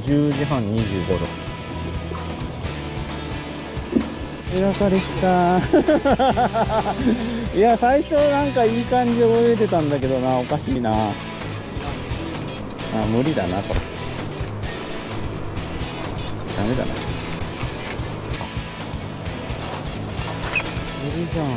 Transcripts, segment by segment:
10時半25度。枝刈りした。いや、最初なんかいい感じで泳いでたんだけどな、おかしいな。あ、無理だな、これ。ダメだな。無理じゃん。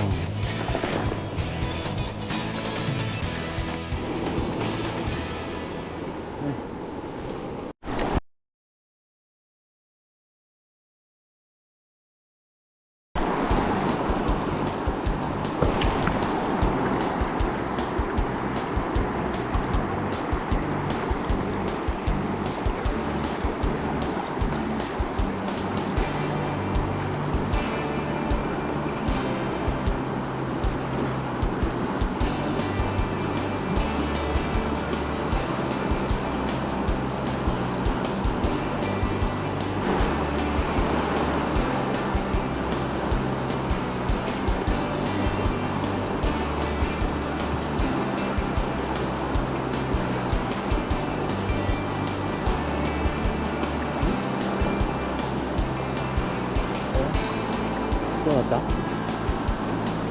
どうなった？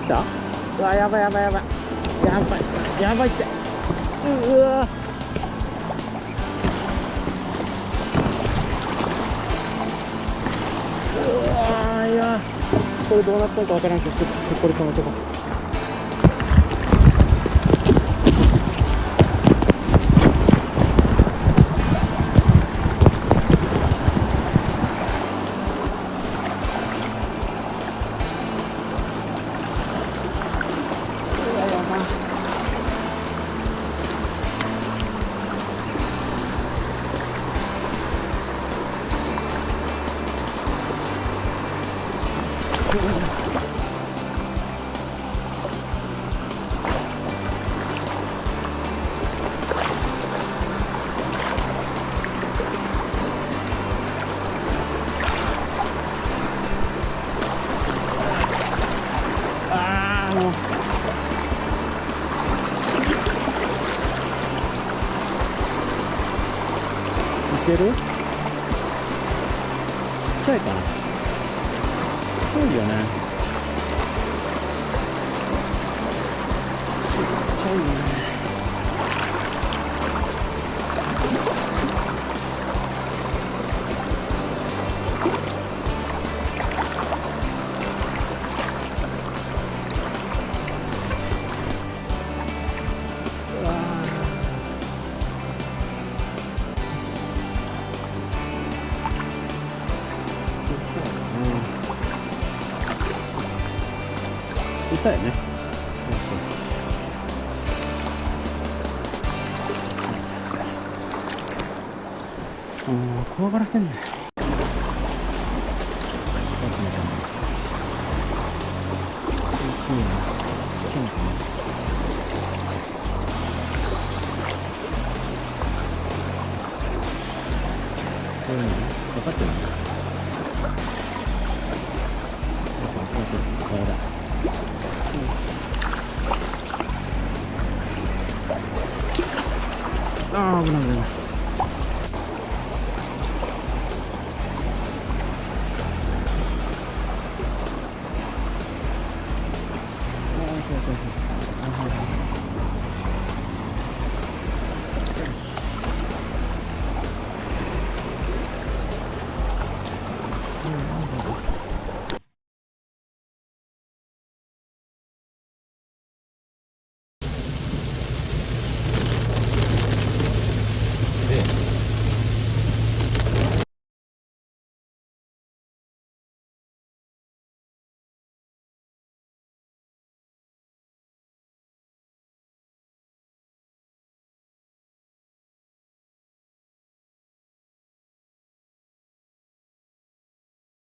来た？うわ、やばいやばいやばい。やばい。やばいって。うわ。うわ、いや。これどうなったのかわからんけど、ちょっとこれ止めとこう。いける？ちっちゃいかな。ちっちゃいよね。ちっちゃいよね。小さいね。怖がらせんね。分かってるんだ。これだ。ああ、危ない危ない。